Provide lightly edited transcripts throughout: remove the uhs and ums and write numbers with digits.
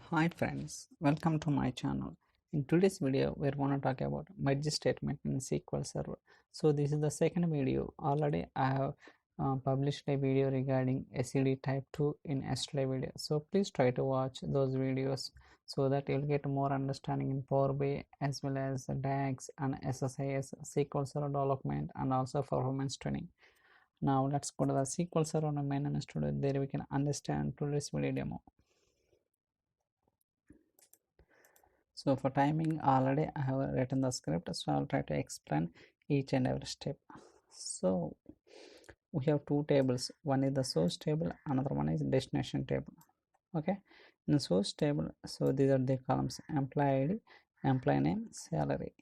Hi friends, welcome to my channel. In today's video, we're going to talk about merge statement in SQL Server. So this is the second video. Already I have published a video regarding SED type 2 in yesterday video. So please try to watch those videos so that you'll get more understanding in Power BI as well as DAX and SSIS, SQL Server development and also performance training. Now let's go to the SQL Server maintenance today. There we can understand today's video demo. So for timing, already I have written the script, so I'll try to explain each and every step. So we have two tables, one is the source table, another one is destination table. Okay, in the source table, so these are the columns: employee ID, employee name, salary.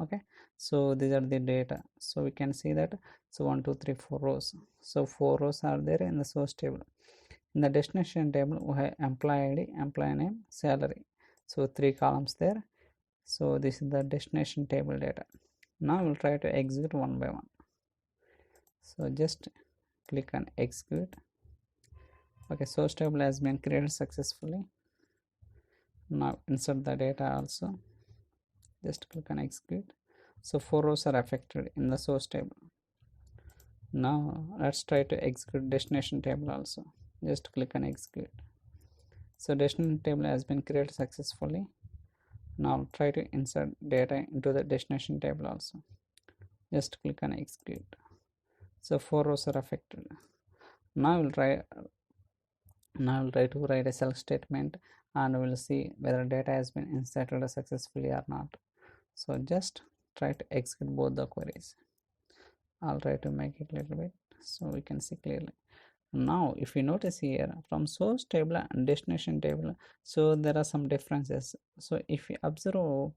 Okay, so these are the data, so we can see that, so 1 2 3 4 rows, so 4 rows are there in the source table. In the destination table we have employee ID, employee name, salary, so 3 columns there. So this is the destination table data. Now we'll try to execute one by one. So just click on execute. Okay, source table has been created successfully. Now insert the data also. Just click on execute. So 4 rows are affected in the source table. Now let's try to execute destination table also. Just click on execute. So destination table has been created successfully. Now try to insert data into the destination table also. Just click on execute. So 4 rows are affected. Now we'll try to write a select statement and we'll see whether data has been inserted successfully or not. So just try to execute both the queries. I'll try to make it a little bit so we can see clearly. Now if you notice here, from source table and destination table, so there are some differences. So if you observe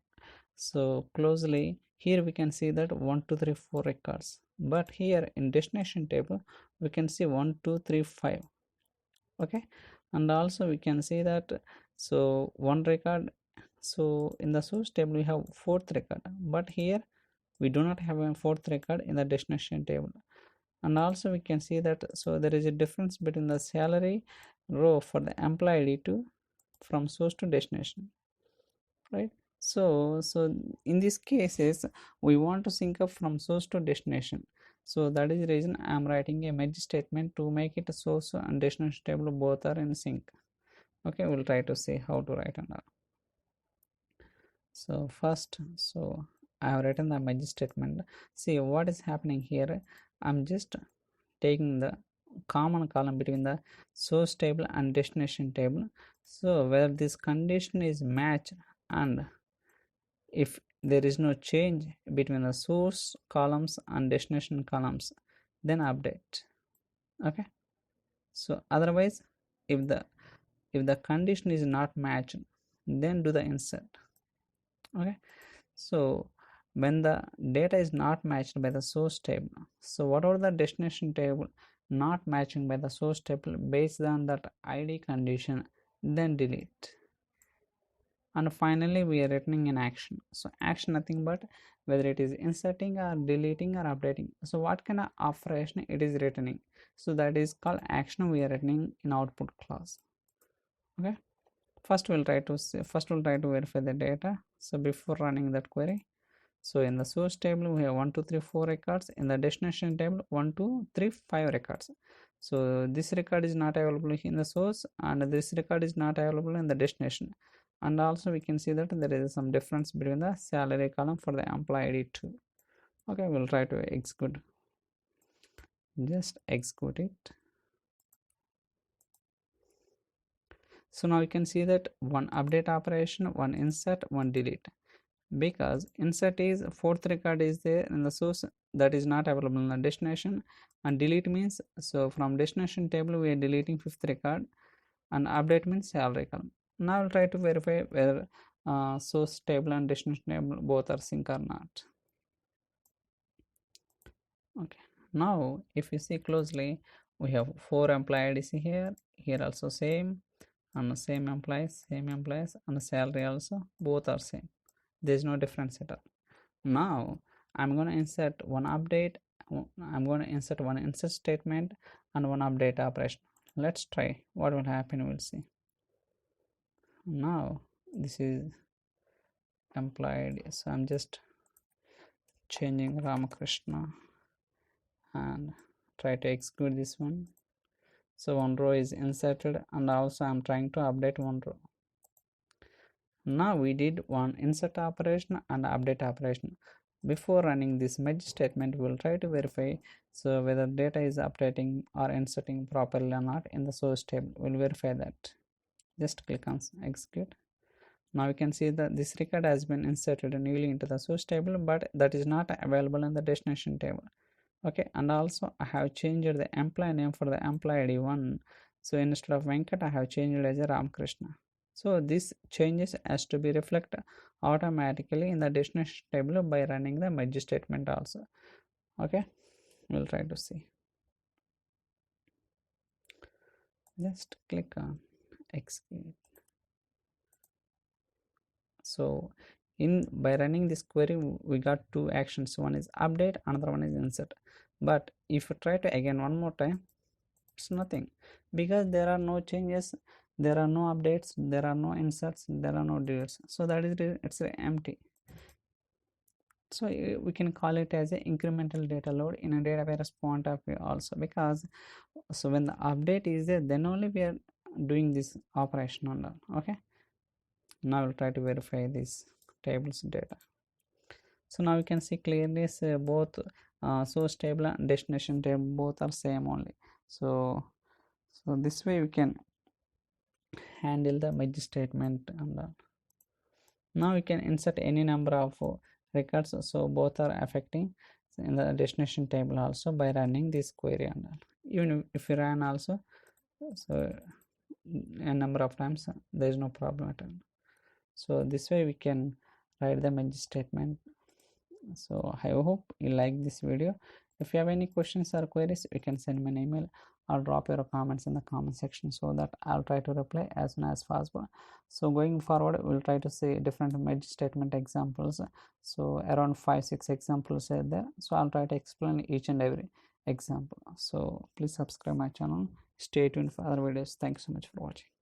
so closely, here we can see that 1 2 3 4 records, but here in destination table we can see 1 2 3 5. Okay, and also we can see that, so one record, so in the source table we have 4th record, but here we do not have a 4th record in the destination table. And also we can see that, so there is a difference between the salary row for the employee ID to from source to destination, right? So in these cases we want to sync up from source to destination, so that is the reason I am writing a merge statement to make it a source and destination table both are in sync. Okay, we'll try to see how to write and all. So first, so I have written the merge statement. See what is happening here. I'm just taking the common column between the source table and destination table, so whether this condition is matched and if there is no change between the source columns and destination columns, then update. Okay, so otherwise if the condition is not matched, then do the insert. Okay, so when the data is not matched by the source table, so whatever the destination table not matching by the source table based on that ID condition, then delete. And finally we are returning an action. So action nothing but whether it is inserting or deleting or updating, so what kind of operation it is returning, so that is called action we are returning in output class. Okay, first we'll try to verify the data. So before running that query, so in the source table we have 1 2 3 4 records. In the destination table 1 2 3 5 records. So this record is not available in the source and this record is not available in the destination. And also we can see that there is some difference between the salary column for the employee ID too. Okay, we'll try to execute. Just execute it. So now you can see that one update operation, one insert, one delete, because insert is 4th record is there in the source that is not available in the destination, and delete means, so from destination table we are deleting 5th record, and update means salary column. Now I'll try to verify whether source table and destination table both are sync or not. Okay, now if you see closely, we have 4 employee IDs here also same, and the same employees, and the salary also both are same. There is no difference at all. Now I'm going to insert one update, I'm going to insert one insert statement and one update operation. Let's try what will happen, we'll see. Now this is employed, so I'm just changing Ramakrishna and try to execute this one. So one row is inserted, and also I'm trying to update one row. Now we did one insert operation and update operation. Before running this merge statement, we'll try to verify so whether data is updating or inserting properly or not in the source table. We'll verify that. Just click on execute. Now you can see that this record has been inserted newly into the source table, but that is not available in the destination table. Okay, and also I have changed the employee name for the employee ID 1. So instead of Venkat, I have changed it as a Ramakrishna. So this changes has to be reflected automatically in the destination table by running the merge statement also. Okay, we'll try to see. Just click on execute. So by running this query, we got two actions. One is update, another one is insert. But if you try to again one more time, it's nothing, because there are no changes, there are no updates, there are no inserts, there are no deletes. So that is it's empty. So we can call it as an incremental data load in a database point of view also, because so when the update is there, then only we are doing this operation on that. Okay, now we'll try to verify this tables data. So now you can see clearly both source table and destination table both are same only. So this way we can handle the merge statement. And now we can insert any number of records, so both are affecting in the destination table also by running this query. And even if you run also, so a number of times, there is no problem at all. So this way we can write the merge statement. So I hope you like this video. If you have any questions or queries, you can send me an email or drop your comments in the comment section, so that I'll try to reply as soon as possible. So going forward, we'll try to see different merge statement examples. So around 5-6 examples are there, so I'll try to explain each and every example. So please subscribe my channel, stay tuned for other videos. Thanks so much for watching.